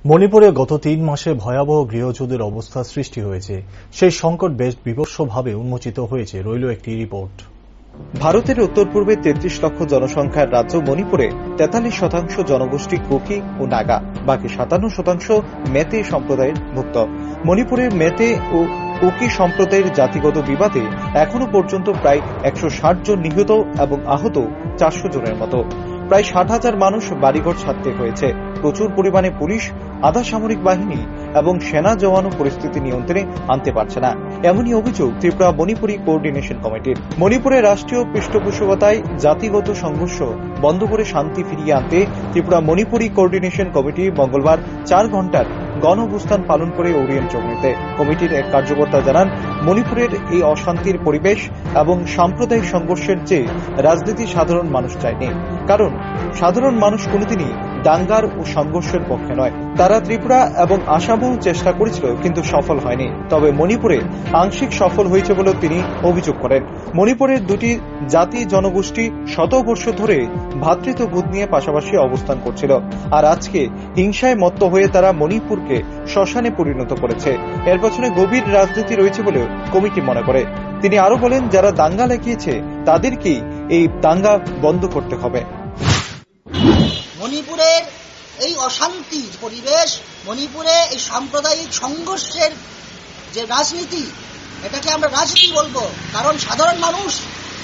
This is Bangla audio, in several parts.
মণিপুরে গত ৩ মাসে ভয়াবহ গৃহযুদ্ধের অবস্থা সৃষ্টি হয়েছে। সেই সংকট বেশ বিভৎসভাবে উন্মোচিত হয়েছে রইল একটি রিপোর্ট। ভারতের উত্তর পূর্বে ৩৩ লক্ষ জনসংখ্যার রাজ্য মণিপুরে ৪৩% জনগোষ্ঠী কুকি ও নাগা, বাকি ৫৭% মেতে সম্প্রদায়ের ভুক্ত। মণিপুরের মেতে ও কুকি সম্প্রদায়ের জাতিগত বিবাদে এখনো পর্যন্ত প্রায় ১৬০ জন নিহত এবং আহত ৪০০ জনের মতো। প্রায় ৬০,০০০ মানুষ বাড়িঘর ছাড়তে হয়েছে। প্রচুর পরিমাণে পুলিশ, আধা সামরিক বাহিনী এবং সেনা জওয়ানও পরিস্থিতি নিয়ন্ত্রণে আনতে পারছে না, এমনই অভিযোগ ত্রিপুরা মণিপুরী কোঅর্ডিনেশন কমিটির। মণিপুরে রাষ্ট্রীয় পৃষ্ঠপোষকতায় জাতিগত সংঘর্ষ বন্ধ করে শান্তি ফিরিয়ে আনতে ত্রিপুরা মণিপুরী কোঅর্ডিনেশন কমিটি মঙ্গলবার ৪ ঘণ্টার গণ অবস্থান পালন করে ওরিয়েন্ট চৌমুহনীতে। কমিটির এক কার্যকর্তা জানান, মণিপুরের এই অশান্তির পরিবেশ এবং সাম্প্রদায়িক সংঘর্ষের চেয়ে রাজনীতি সাধারণ মানুষ চায়নি, কারণ সাধারণ মানুষ কোনোদিনই দাঙ্গার ও সংঘর্ষের পক্ষে নয়। তারা ত্রিপুরা এবং আসামেও চেষ্টা করেছিল, কিন্তু সফল হয়নি। তবে মণিপুরে আংশিক সফল হয়েছে বলে তিনি অভিযোগ করেন। মণিপুরের দুটি জাতি জনগোষ্ঠী শত বর্ষ ধরে ভ্রাতৃত্ববোধ নিয়ে পাশাপাশি অবস্থান করছিল, আর আজকে হিংসায় মত্ত হয়ে তারা মণিপুরকে শ্মশানে পরিণত করেছে। এর পেছনে গভীর রাজনীতি রয়েছে বলেও কমিটি মনে করে। তিনি আরো বলেন, যারা দাঙ্গা লাগিয়েছে তাদেরকেই এই দাঙ্গা বন্ধ করতে হবে। মণিপুরের এই অশান্তির পরিবেশ, মণিপুরে এই সাম্প্রদায়িক সংঘর্ষের যে রাজনীতি, এটাকে আমরা রাজনীতি বলবো, কারণ সাধারণ মানুষ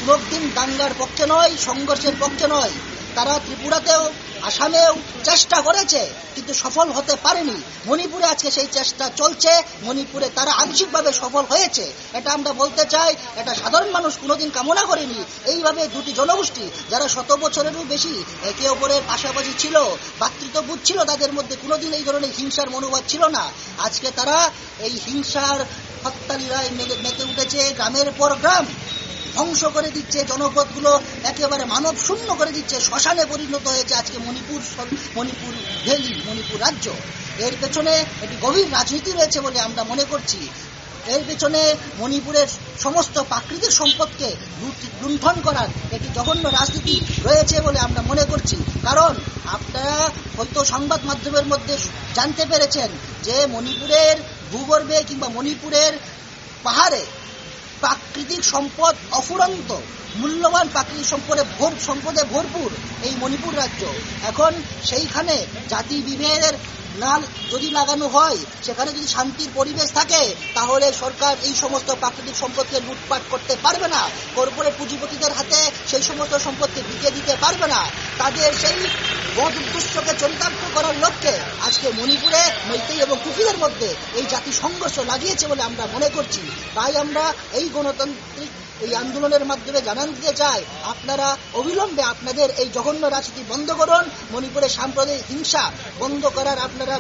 কোনোদিন দাঙ্গার পক্ষে নয়, সংঘর্ষের পক্ষে নয়। তারা ত্রিপুরাতেও আসামেও চেষ্টা করেছে, কিন্তু সফল হতে পারেনি। মণিপুরে আজকে সেই চেষ্টা চলছে, মণিপুরে তারা আংশিকভাবে সফল হয়েছে, এটা আমরা বলতে চাই। এটা সাধারণ মানুষ কোনোদিন কামনা করেনি। এইভাবে দুটি জনগোষ্ঠী যারা ১০০ বছরেরও বেশি একে অপরের পাশাপাশি ছিল, ভ্রাতৃত্ববোধ ছিল তাদের মধ্যে, কোনোদিন এই ধরনের হিংসার মনোভাব ছিল না। আজকে তারা এই হিংসার হত্যালীলায় মেতে উঠেছে। গ্রামের পর গ্রাম ধ্বংস করে দিচ্ছে, জনপদগুলো একেবারে মানব শূন্য করে দিচ্ছে, শ্মশানে পরিণত হয়েছে আজকে মণিপুর ভ্যালি, মণিপুর রাজ্য। এর পেছনে একটি গভীর রাজনীতি রয়েছে বলে আমরা মনে করছি। এর পেছনে মণিপুরের সমস্ত প্রাকৃতিক সম্পদকে লুণ্ঠন করার একটি জঘন্য রাজনীতি রয়েছে বলে আমরা মনে করছি। কারণ আপনারা হয়তো সংবাদ মাধ্যমের মধ্যে জানতে পেরেছেন যে মণিপুরের ভূগর্ভে কিংবা মণিপুরের পাহাড়ে প্রাকৃতিক সম্পদ অফুরন্ত, মূল্যবান প্রাকৃতিক সম্পদে ভরপুর এই মণিপুর রাজ্য। এখন সেইখানে জাতি বিভেদের নাল যদি লাগানো হয়, সেখানে যদি শান্তির পরিবেশ থাকে, তাহলে সরকার এই সমস্ত প্রাকৃতিক সম্পদকে লুটপাট করতে পারবে না, কর্পোরেট পুঁজিপতিদের হাতে সেই সমস্ত সম্পদকে বিকে দিতে পারবে না। তাদের সেই বদ উদ্দেশ্যকে চরিতার্থ করার লক্ষ্যে আজকে মণিপুরে মেইতেই এবং কুকিদের মধ্যে এই জাতি সংঘর্ষ লাগিয়েছে বলে আমরা মনে করছি। তাই আমরা এই গণতান্ত্রিক এই আন্দোলনের মাধ্যমে জানান দিতে চাই, আপনারা অবিলম্বে আপনাদের এই জঘন্য রাজনীতি বন্ধ করুন। মণিপুরে সাম্প্রদায়িক হিংসা বন্ধ করার আপনারা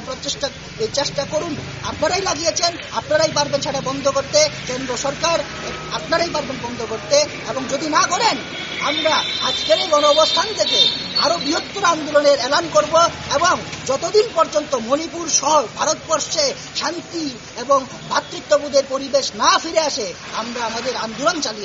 চেষ্টা করুন। আপনারাই লাগিয়েছেন, আপনারাই পারবেন সেটা বন্ধ করতে। কেন্দ্র সরকার আপনারাই পারবেন বন্ধ করতে, এবং যদি না করেন আমরা আজকের এই গণ অবস্থান থেকে আরো বৃহত্তর আন্দোলনের এলান করব, এবং যতদিন পর্যন্ত মণিপুর সহ ভারতবর্ষে শান্তি এবং ভ্রাতৃত্ববোধের পরিবেশ না ফিরে আসে, আমরা আমাদের আন্দোলন চালিয়ে।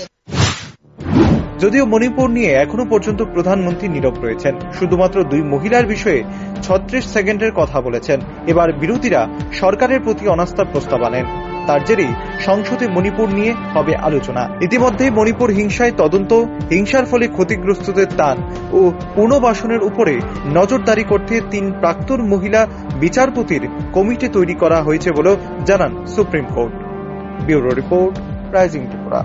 যদিও মণিপুর নিয়ে এখনো পর্যন্ত প্রধানমন্ত্রী নীরব রয়েছেন, শুধুমাত্র 2 মহিলার বিষয়ে 36 সেকেন্ডের কথা বলেছেন। এবার বিরোধীরা সরকারের প্রতি অনাস্থার প্রস্তাব আনেন, তার জেরেই সংসদে মণিপুর নিয়ে হবে আলোচনা। ইতিমধ্যে মণিপুর হিংসায় তদন্ত, হিংসার ফলে ক্ষতিগ্রস্তদের ত্রাণ ও পুনর্বাসনের উপরে নজরদারি করতে 3 প্রাক্তন মহিলা বিচারপতির কমিটি তৈরি করা হয়েছে বলেও জানান supreme court. Bureau report, rising Tripura.